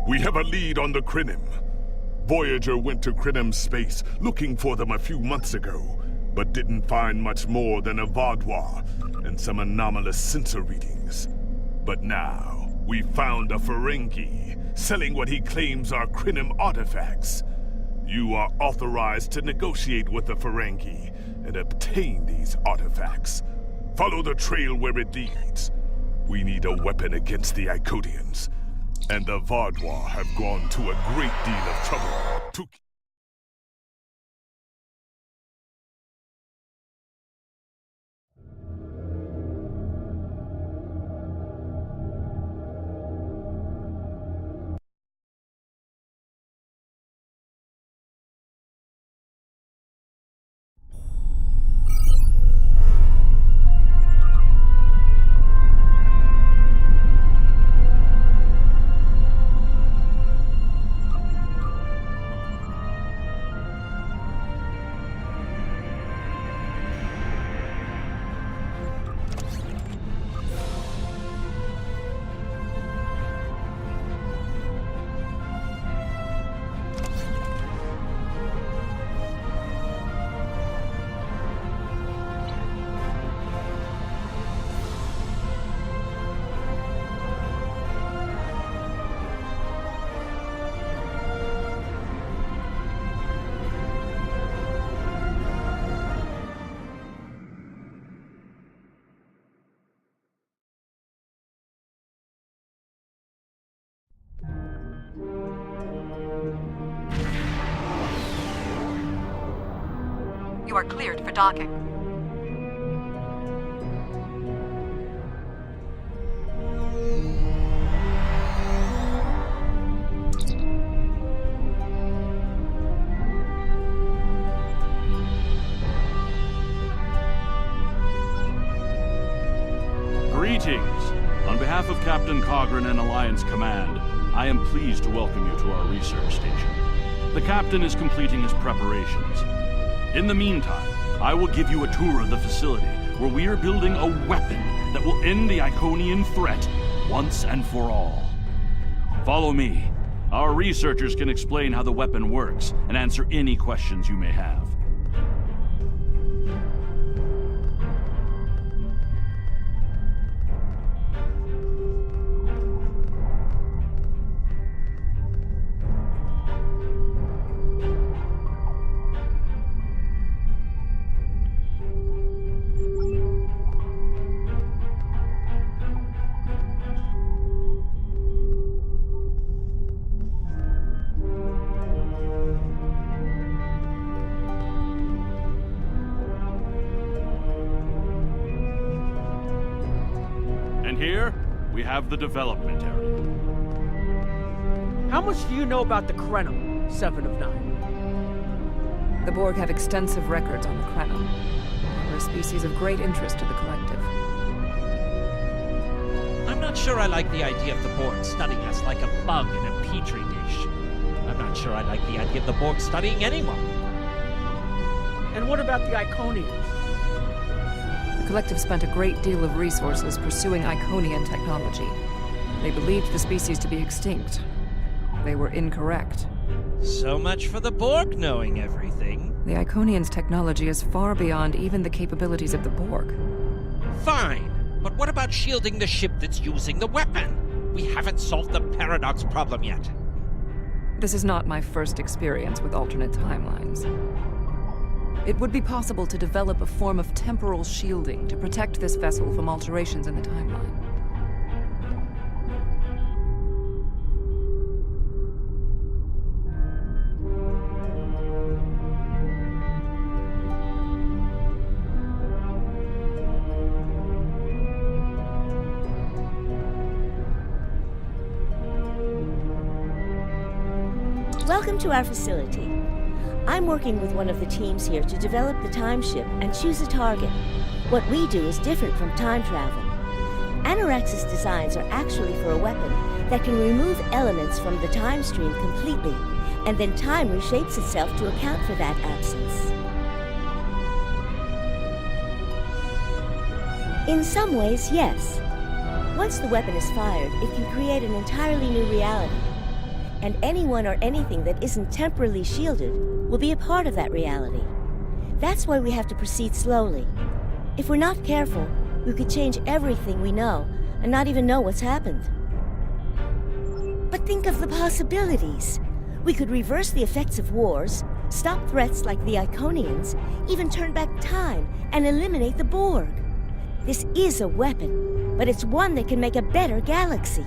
We have a lead on the Krynim. Voyager went to Krynim space looking for them a few months ago, but didn't find much more than a Vaadwaur and some anomalous sensor readings. But now, we found a Ferengi selling what he claims are Krynim artifacts. You are authorized to negotiate with the Ferengi and obtain these artifacts. Follow the trail where it leads. We need a weapon against the Iconians, and the Vaadwaur have gone to a great deal of trouble to... You are cleared for docking. Greetings. On behalf of Captain Cogran and Alliance Command, I am pleased to welcome you to our research station. The Captain is completing his preparations. In the meantime, I will give you a tour of the facility where we are building a weapon that will end the Iconian threat once and for all. Follow me. Our researchers can explain how the weapon works and answer any questions you may have. Here, we have the development area. How much do you know about the Krynim, 7 of 9? The Borg have extensive records on the Krynim. They're a species of great interest to the Collective. I'm not sure I like the idea of the Borg studying us like a bug in a petri dish. I'm not sure I like the idea of the Borg studying anyone. And what about the Iconians? The Collective spent a great deal of resources pursuing Iconian technology. They believed the species to be extinct. They were incorrect. So much for the Borg knowing everything. The Iconians' technology is far beyond even the capabilities of the Borg. Fine, but what about shielding the ship that's using the weapon? We haven't solved the paradox problem yet. This is not my first experience with alternate timelines. It would be possible to develop a form of temporal shielding to protect this vessel from alterations in the timeline. Welcome to our facility. I'm working with one of the teams here to develop the time ship and choose a target. What we do is different from time travel. Anorax's designs are actually for a weapon that can remove elements from the time stream completely, and then time reshapes itself to account for that absence. In some ways, yes. Once the weapon is fired, it can create an entirely new reality. And anyone or anything that isn't temporally shielded will be a part of that reality. That's why we have to proceed slowly. If we're not careful, we could change everything we know and not even know what's happened. But think of the possibilities. We could reverse the effects of wars, stop threats like the Iconians, even turn back time and eliminate the Borg. This is a weapon, but it's one that can make a better galaxy.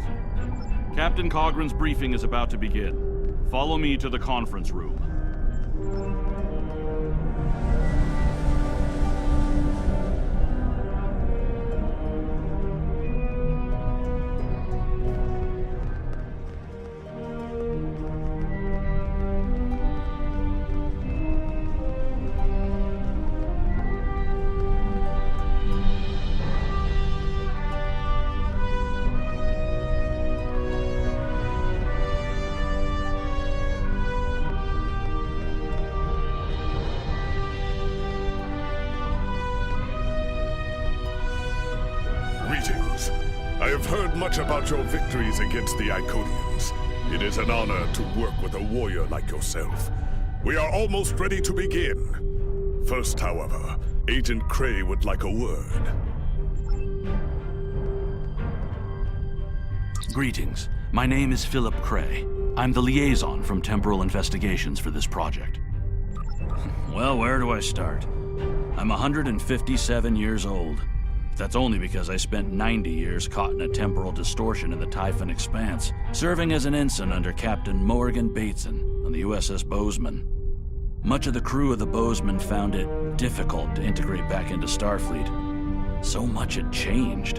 Captain Cogran's briefing is about to begin. Follow me to the conference room. Greetings. I have heard much about your victories against the Iconians. It is an honor to work with a warrior like yourself. We are almost ready to begin. First, however, Agent Cray would like a word. Greetings. My name is Philip Cray. I'm the liaison from Temporal Investigations for this project. Well, where do I start? I'm 157 years old. That's only because I spent 90 years caught in a temporal distortion in the Typhon Expanse, serving as an ensign under Captain Morgan Bateson on the USS Bozeman. Much of the crew of the Bozeman found it difficult to integrate back into Starfleet. So much had changed.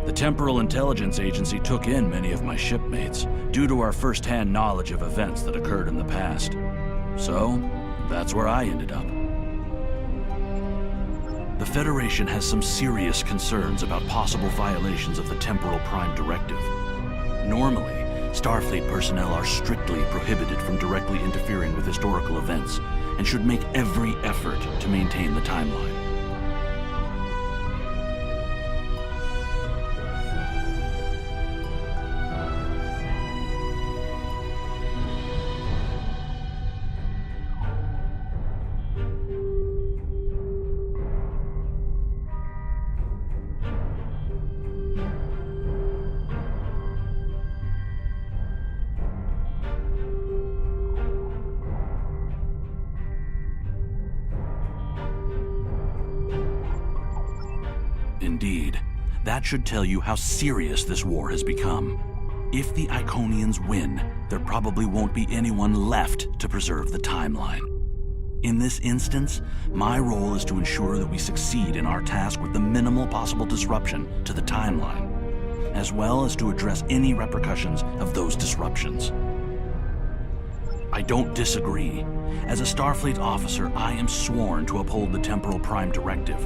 The Temporal Intelligence Agency took in many of my shipmates due to our first-hand knowledge of events that occurred in the past. So, that's where I ended up. The Federation has some serious concerns about possible violations of the Temporal Prime Directive. Normally, Starfleet personnel are strictly prohibited from directly interfering with historical events and should make every effort to maintain the timeline. Indeed. That should tell you how serious this war has become. If the Iconians win, there probably won't be anyone left to preserve the timeline. In this instance, my role is to ensure that we succeed in our task with the minimal possible disruption to the timeline, as well as to address any repercussions of those disruptions. I don't disagree. As a Starfleet officer, I am sworn to uphold the Temporal Prime Directive.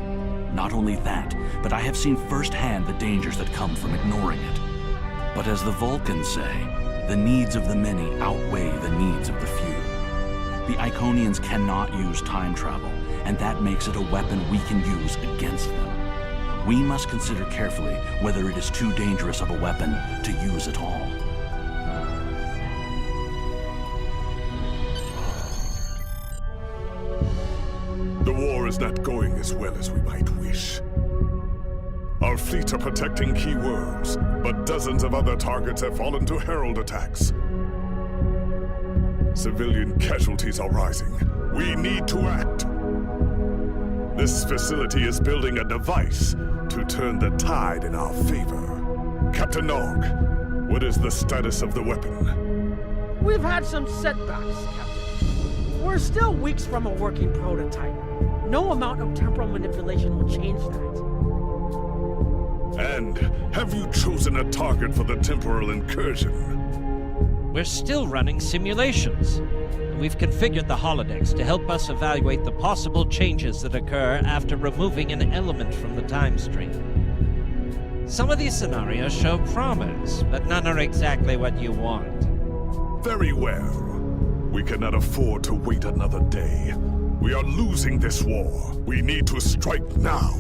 Not only that, but I have seen firsthand the dangers that come from ignoring it. But as the Vulcans say, the needs of the many outweigh the needs of the few. The Iconians cannot use time travel, and that makes it a weapon we can use against them. We must consider carefully whether it is too dangerous of a weapon to use at all. The war is not going as well as we might wish. Our fleet are protecting key worlds, but dozens of other targets have fallen to Herald attacks. Civilian casualties are rising. We need to act. This facility is building a device to turn the tide in our favor. Captain Nog, what is the status of the weapon? We've had some setbacks, Captain. We're still weeks from a working prototype. No amount of temporal manipulation will change that. And have you chosen a target for the temporal incursion? We're still running simulations. We've configured the holodecks to help us evaluate the possible changes that occur after removing an element from the time stream. Some of these scenarios show promise, but none are exactly what you want. Very well. We cannot afford to wait another day. We are losing this war. We need to strike now.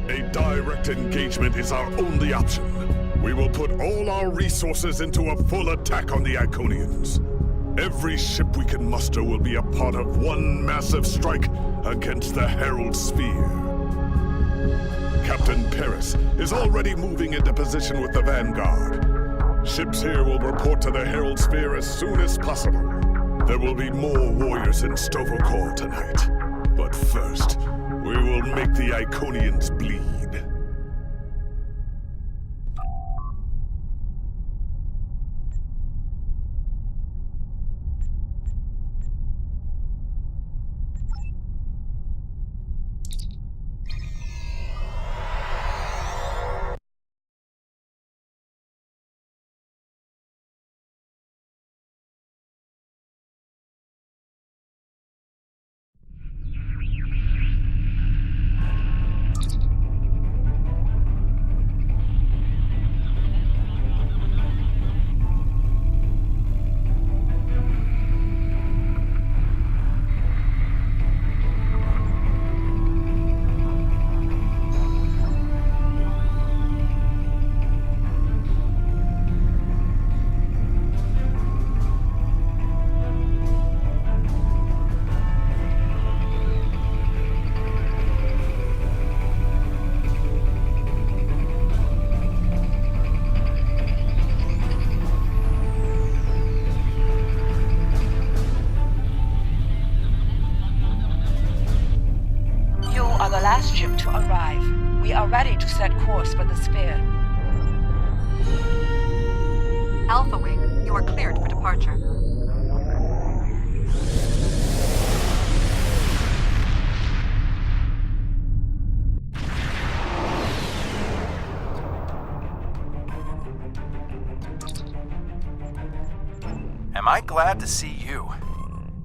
A direct engagement is our only option. We will put all our resources into a full attack on the Iconians. Every ship we can muster will be a part of one massive strike against the Herald Sphere. Captain Paris is already moving into position with the Vanguard. Ships here will report to the Herald Sphere as soon as possible. There will be more warriors in Stovokor tonight. But first, we will make the Iconians bleed. Last ship to arrive. We are ready to set course for the sphere. Alpha Wing, you are cleared for departure. Am I glad to see you?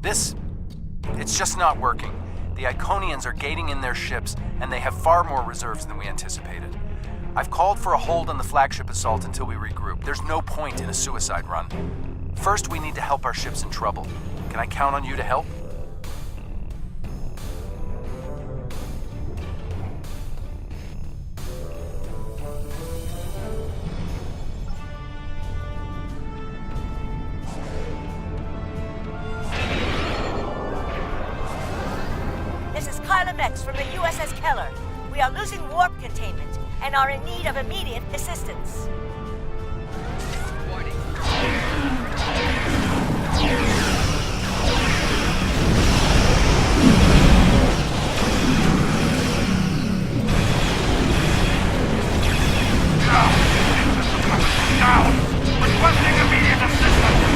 It's just not working. The Iconians are gating in their ships, and they have far more reserves than we anticipated. I've called for a hold on the flagship assault until we regroup. There's no point in a suicide run. First, we need to help our ships in trouble. Can I count on you to help? From the USS Keller. We are losing warp containment and are in need of immediate assistance. Warning. Down! Requesting immediate assistance!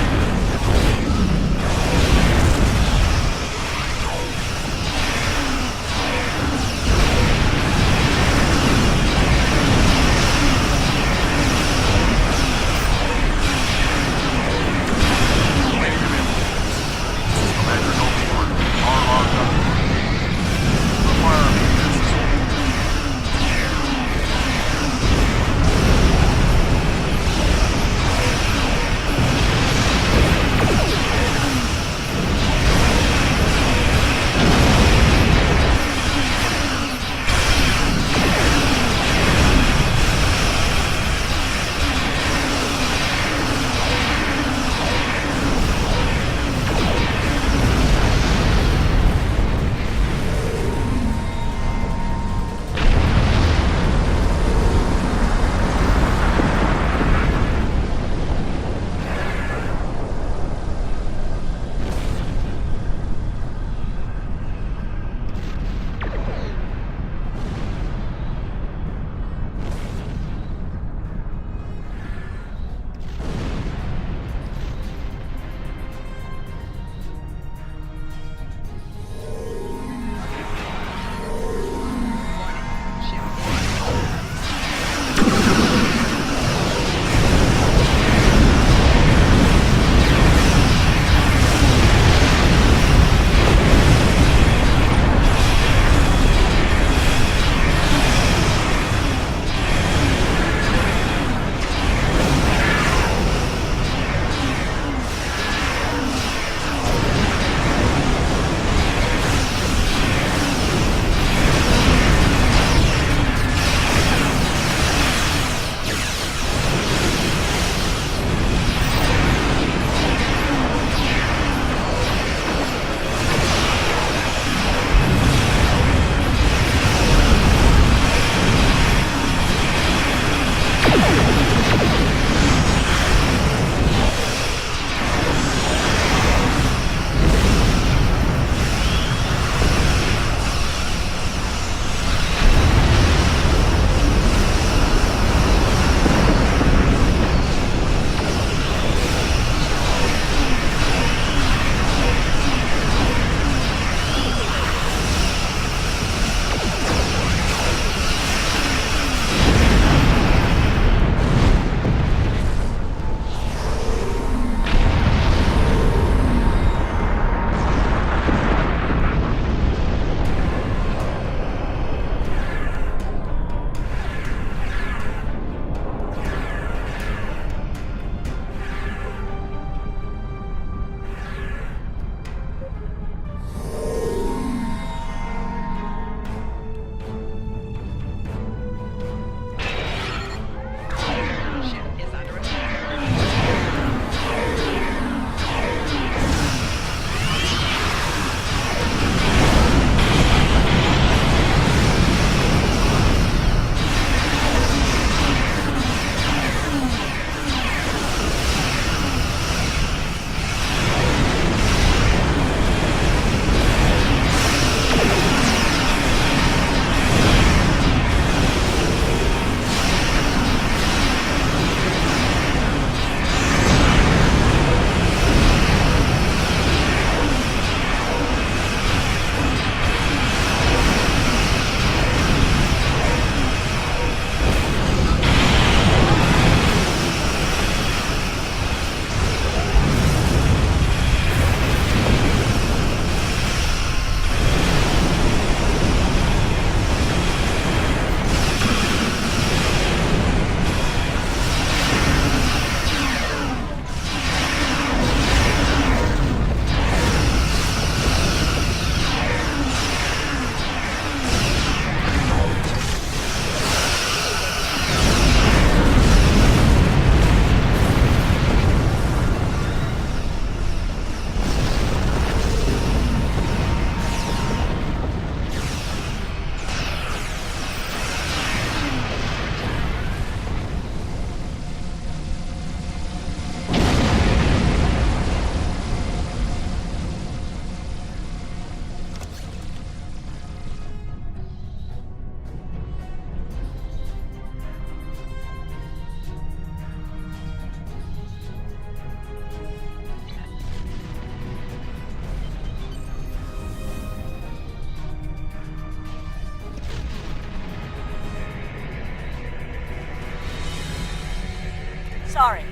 Sorry.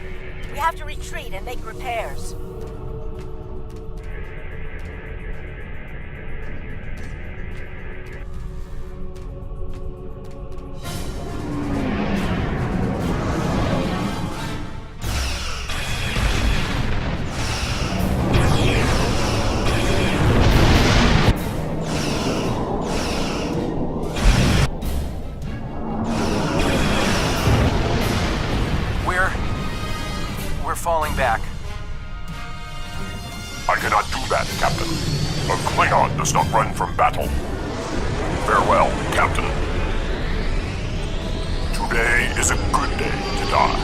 We have to retreat and make repairs. We're falling back. I cannot do that, Captain. A Klingon does not run from battle. Farewell, Captain. Today is a good day to die.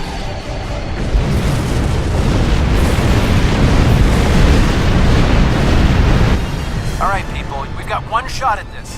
All right, people, we've got one shot at this.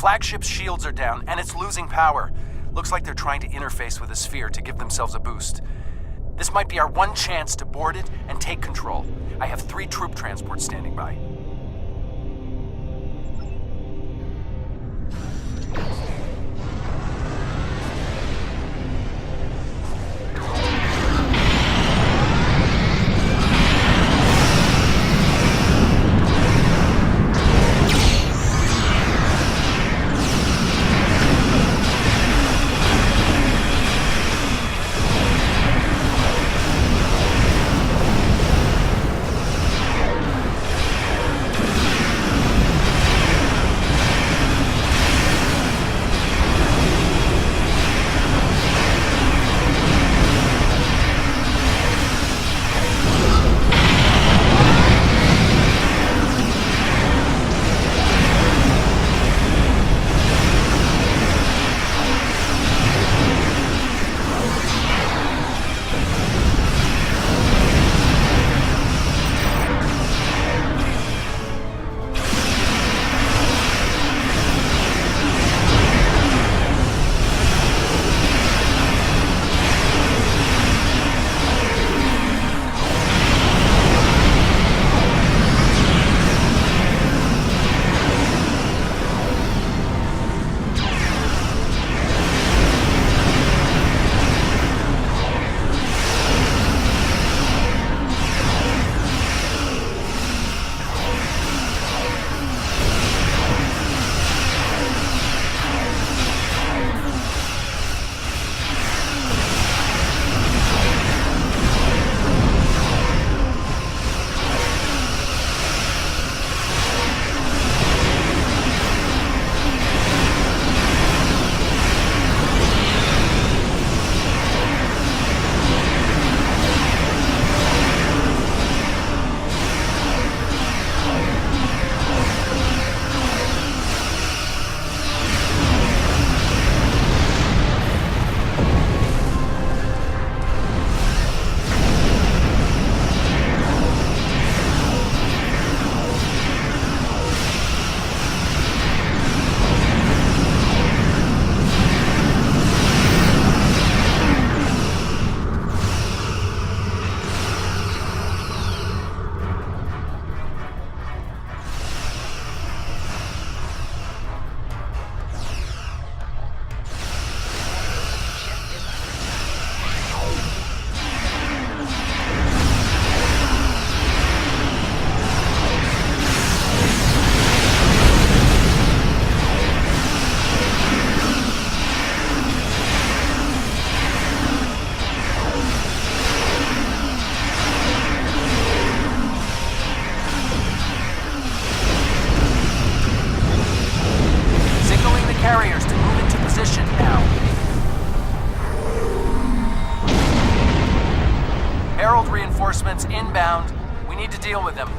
Flagship's shields are down, and it's losing power. Looks like they're trying to interface with a sphere to give themselves a boost. This might be our one chance to board it and take control. I have 3 troop transports standing by. inbound. We need to deal with them.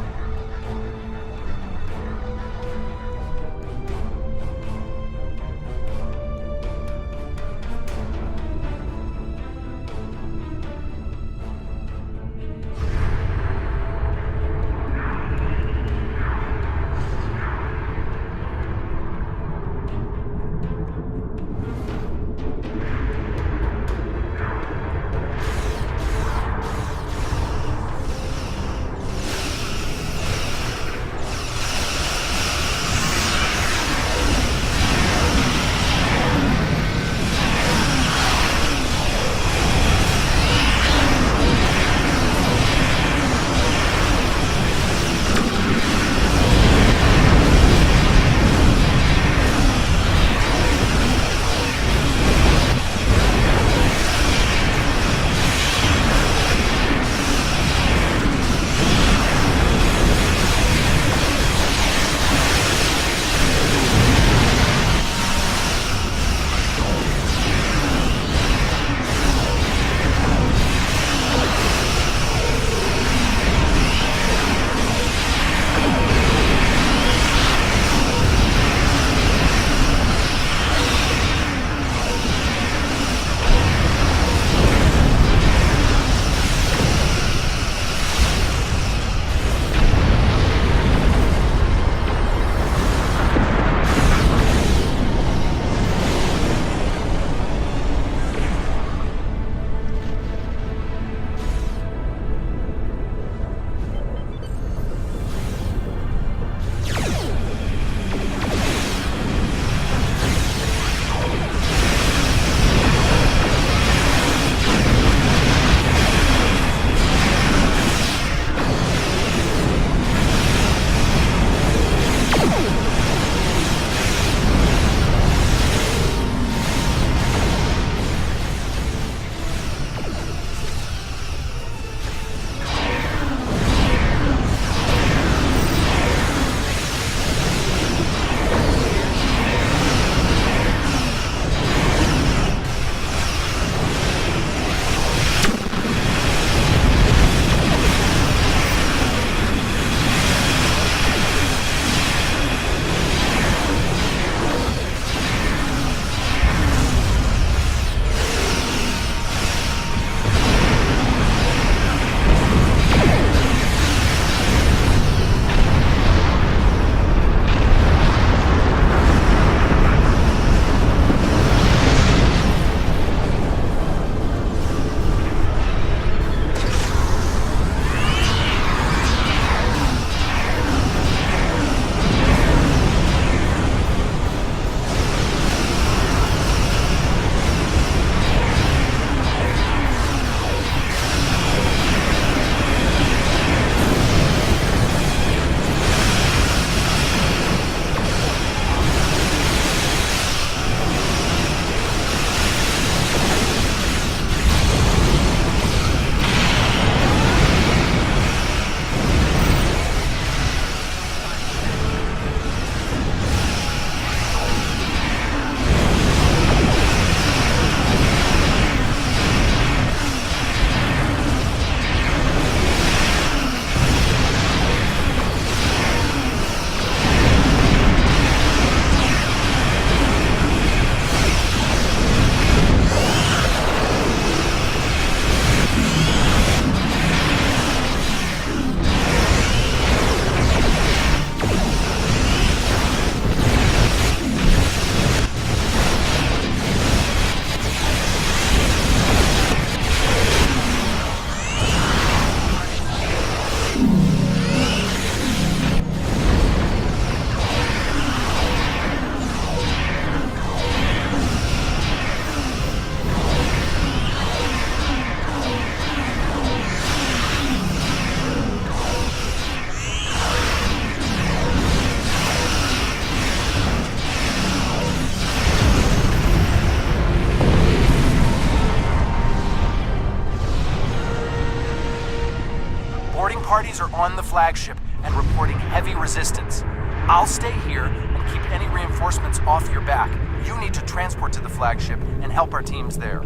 parties are on the flagship and reporting heavy resistance. I'll stay here and keep any reinforcements off your back. You need to transport to the flagship and help our teams there.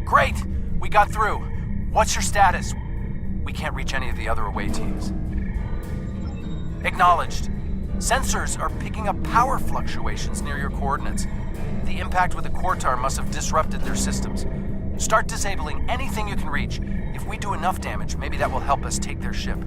Great! We got through. What's your status? We can't reach any of the other away teams. Acknowledged. Sensors are picking up power fluctuations near your coordinates. The impact with the Quartar must have disrupted their systems. Start disabling anything you can reach. If we do enough damage, maybe that will help us take their ship.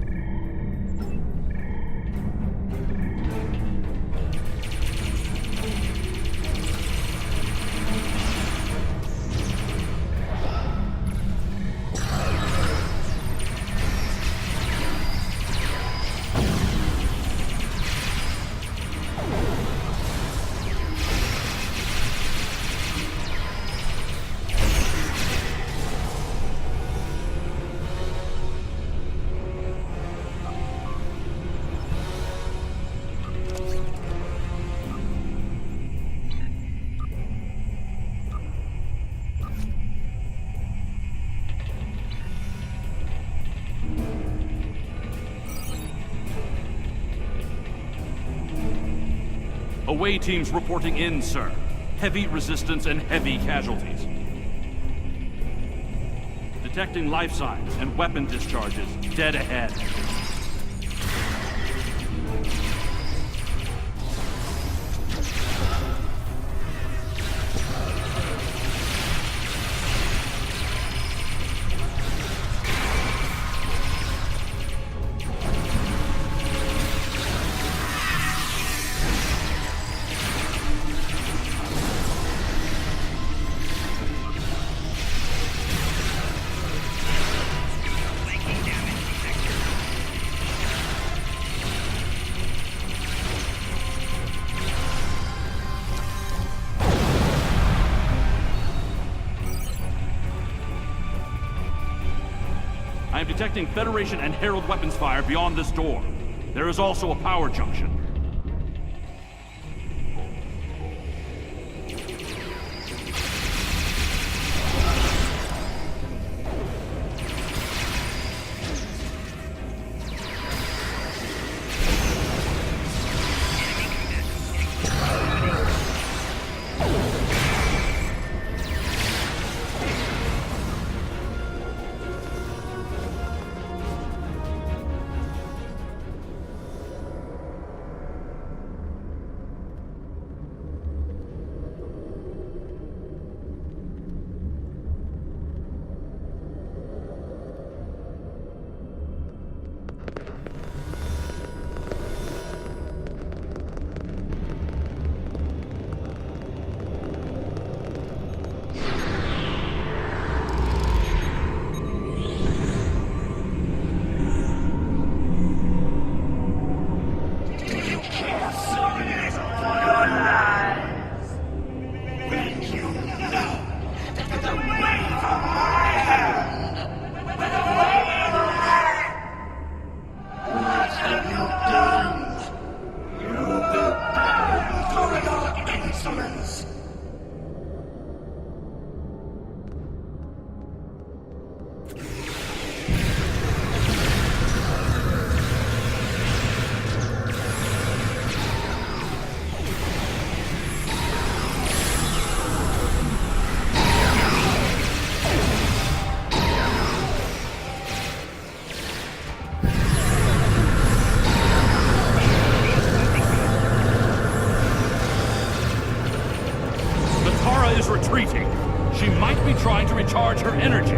Away teams reporting in, sir. Heavy resistance and heavy casualties. Detecting life signs and weapon discharges dead ahead. I am detecting Federation and Herald weapons fire beyond this door. There is also a power junction. Retreating. She might be trying to recharge her energy.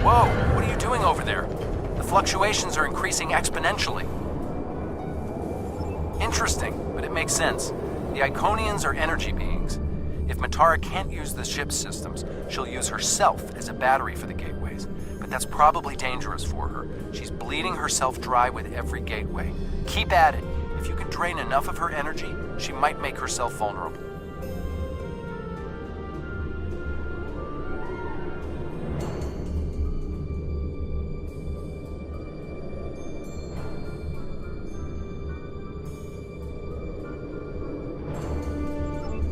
Whoa, what are you doing over there? The fluctuations are increasing exponentially. Interesting, but it makes sense. The Iconians are energy beings. If Matara can't use the ship's systems, she'll use herself as a battery for the gateways. But that's probably dangerous for her. She's bleeding herself dry with every gateway. Keep at it. If you can drain enough of her energy, she might make herself vulnerable.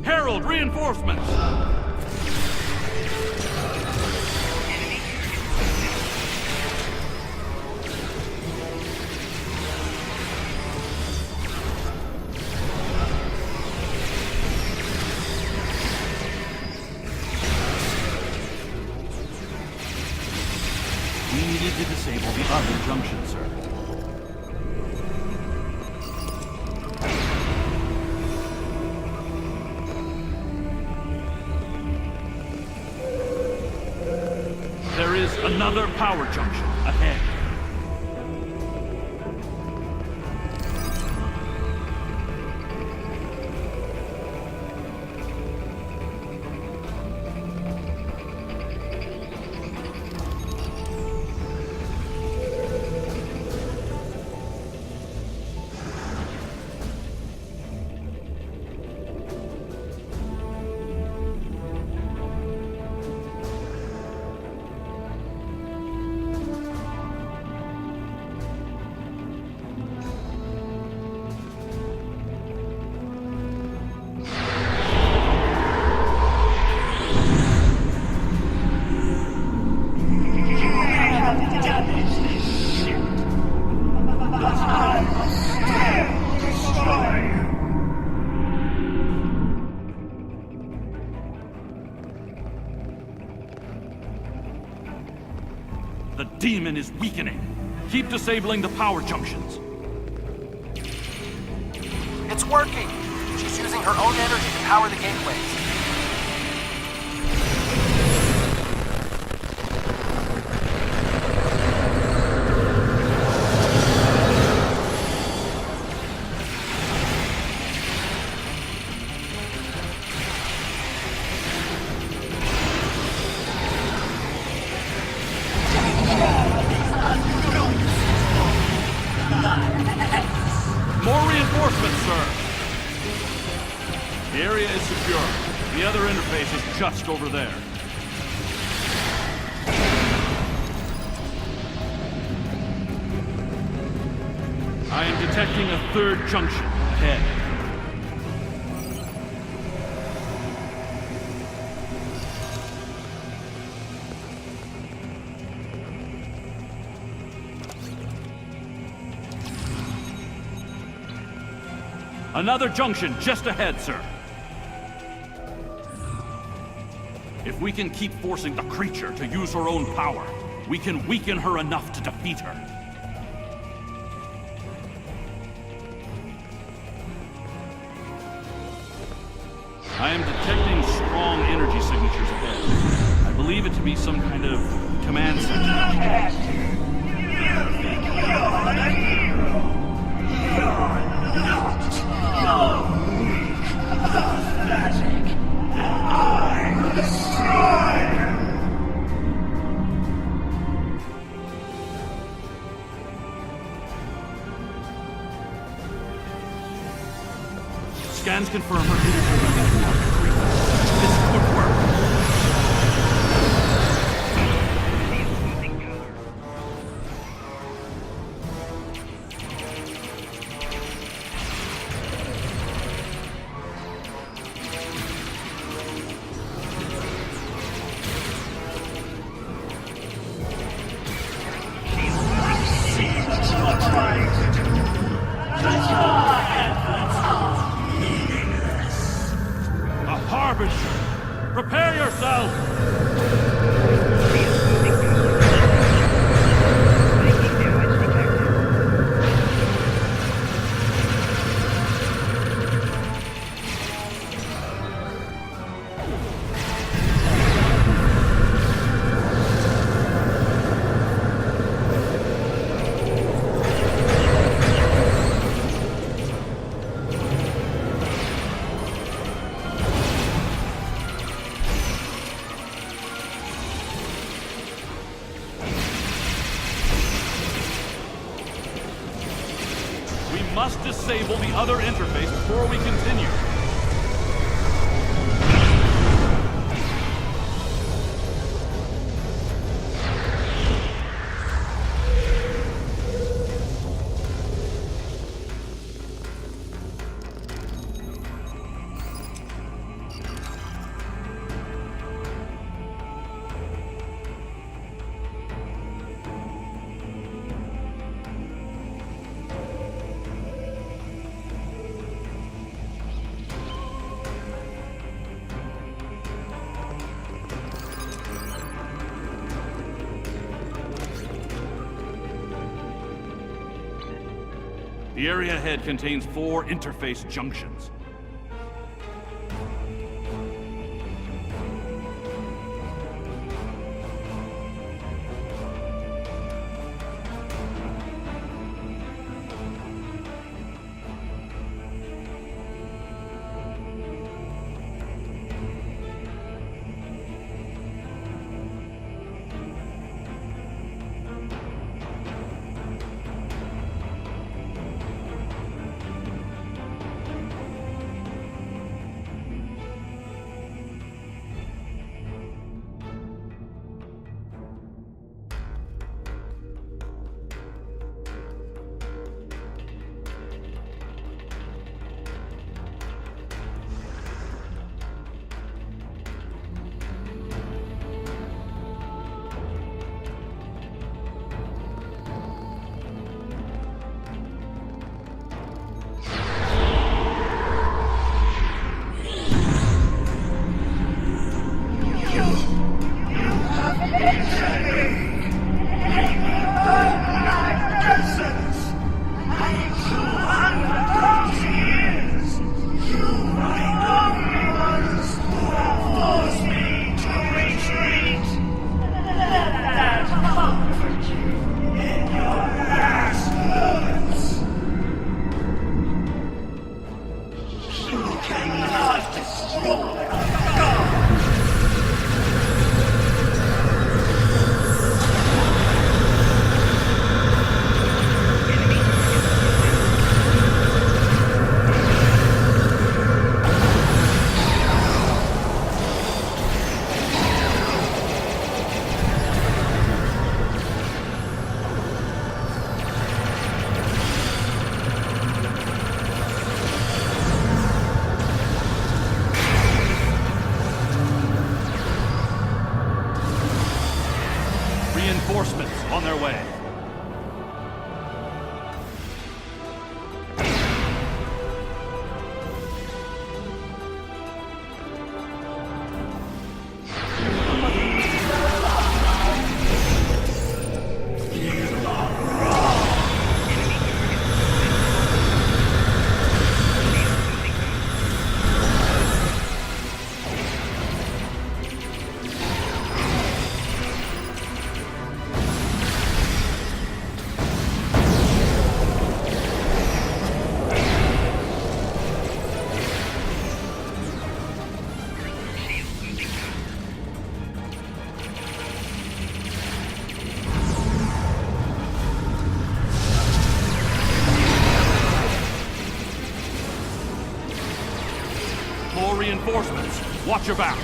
Herald reinforcements! Another power junction ahead. The demon is weakening. Keep disabling the power junctions. It's working! She's using her own energy to power the gateways. More reinforcements, sir! The area is secure. The other interface is just over there. I am detecting a third junction ahead. Another junction just ahead, sir. If we can keep forcing the creature to use her own power, we can weaken her enough to defeat her. I am detecting strong energy signatures ahead. I believe it to be some kind of command center. Scans confirm her energy levels are decreasing. This could work. A harbinger! Prepare yourself! We must disable the other interface before we continue. The area ahead contains 4 interface junctions. reinforcements. Watch your back.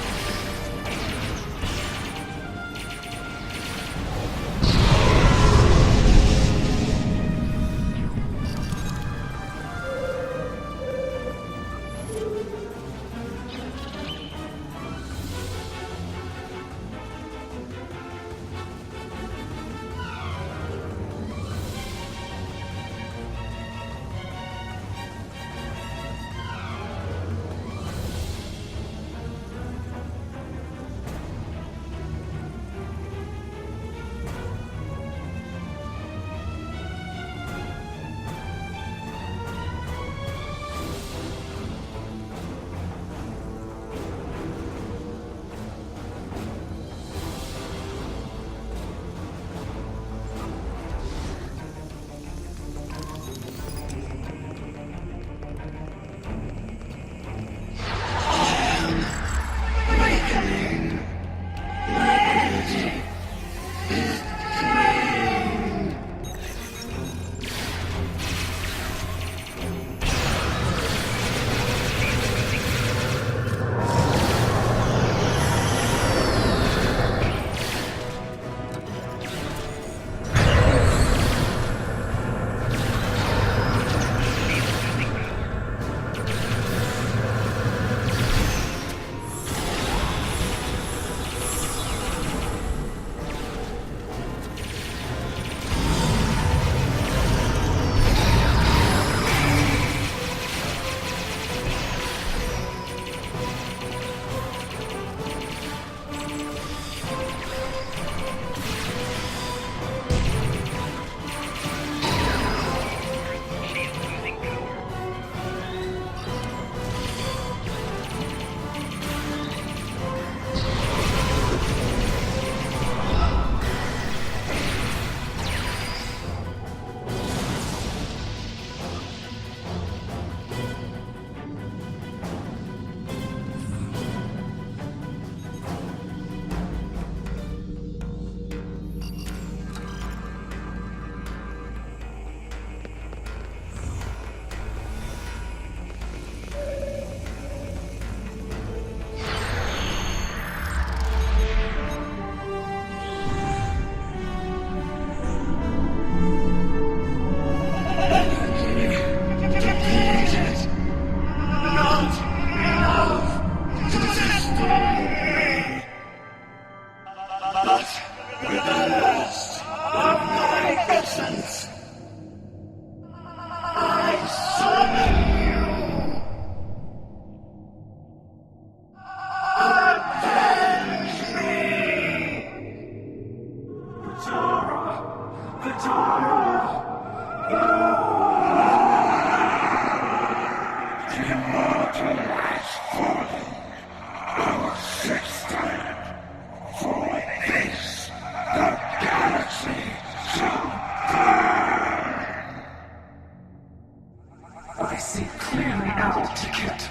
I see clearly now, Ticket.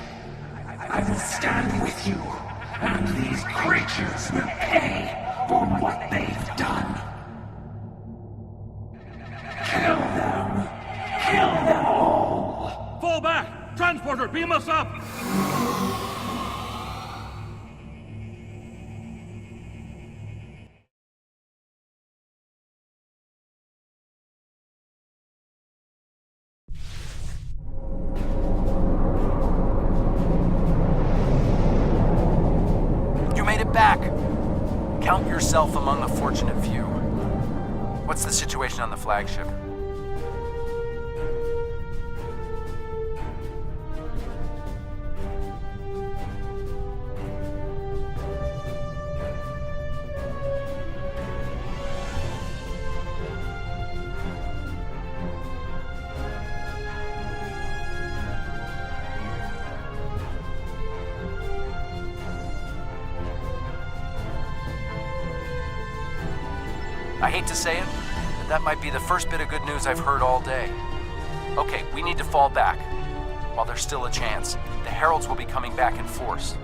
I will stand with you, and these creatures will pay for what they've done. Kill them. Kill them all. Fall back! Transporter, beam us up! Back. Count yourself among the fortunate few. What's the situation on the flagship? I hate to say it, but that might be the first bit of good news I've heard all day. Okay, we need to fall back. While there's still a chance, the Heralds will be coming back in force.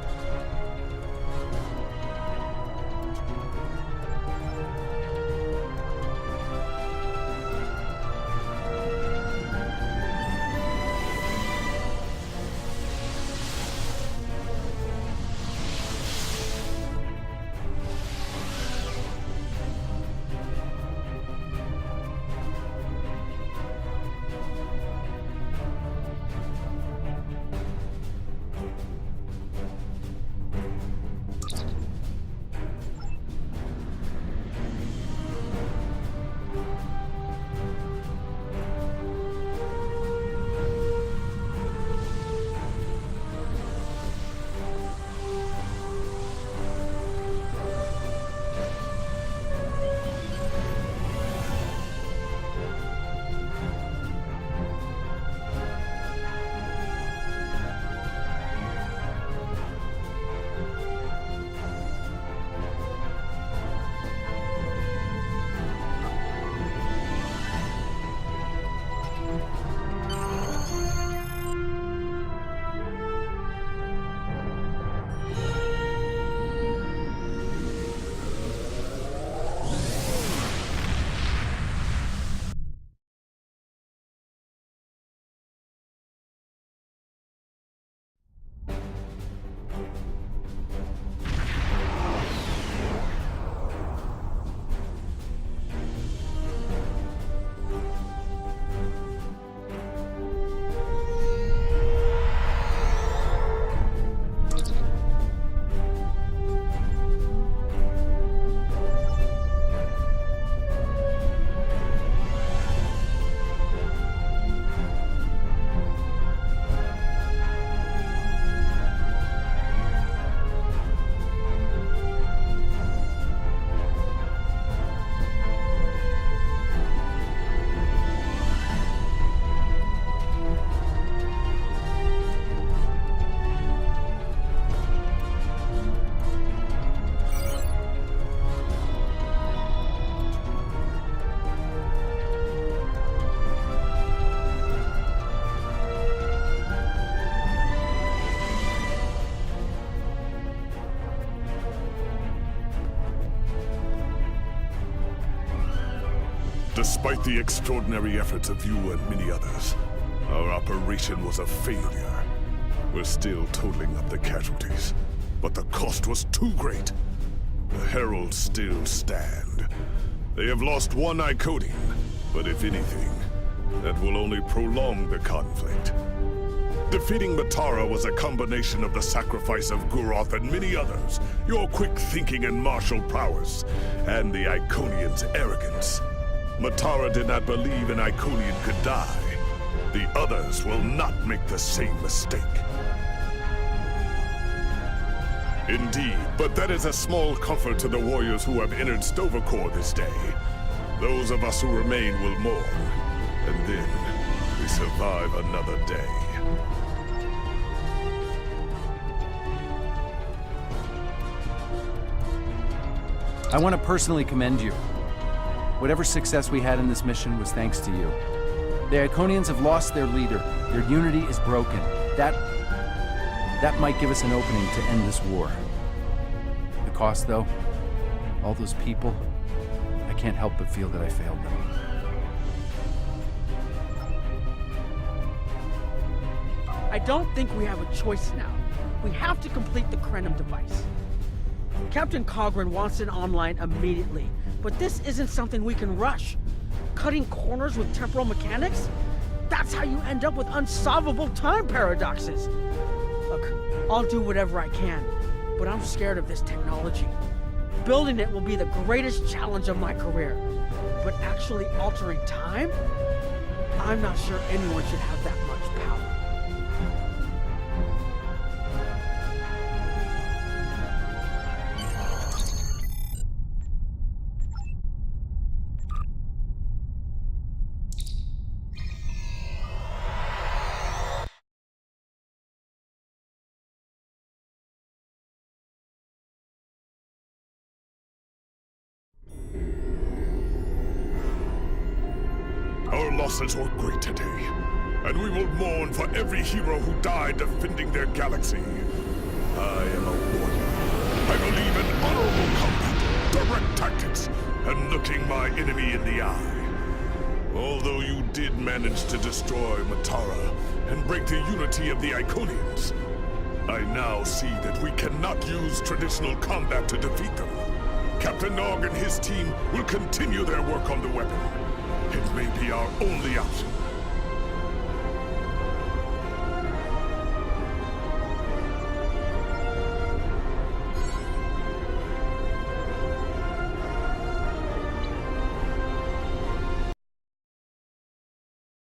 Despite the extraordinary efforts of you and many others, our operation was a failure. We're still totaling up the casualties, but the cost was too great. The Heralds still stand. They have lost one Iconian, but if anything, that will only prolong the conflict. Defeating Matara was a combination of the sacrifice of Guroth and many others, your quick thinking and martial prowess, and the Iconians' arrogance. Matara did not believe an Iconian could die. The others will not make the same mistake. Indeed, but that is a small comfort to the warriors who have entered Sto-vo-kor this day. Those of us who remain will mourn, and then we survive another day. I want to personally commend you. Whatever success we had in this mission was thanks to you. The Iconians have lost their leader. Their unity is broken. That might give us an opening to end this war. The cost, though, all those people, I can't help but feel that I failed them. I don't think we have a choice now. We have to complete the Krenim device. Captain Cogran wants it online immediately, but this isn't something we can rush. Cutting corners with temporal mechanics? That's how you end up with unsolvable time paradoxes. Look, I'll do whatever I can, but I'm scared of this technology. Building it will be the greatest challenge of my career, but actually altering time? I'm not sure anyone should have that much power. Our losses were great today, and we will mourn for every hero who died defending their galaxy. I am a warrior. I believe in honorable combat, direct tactics, and looking my enemy in the eye. Although you did manage to destroy Matara and break the unity of the Iconians, I now see that we cannot use traditional combat to defeat them. Captain Nog and his team will continue their work on the weapon. It may be our only option.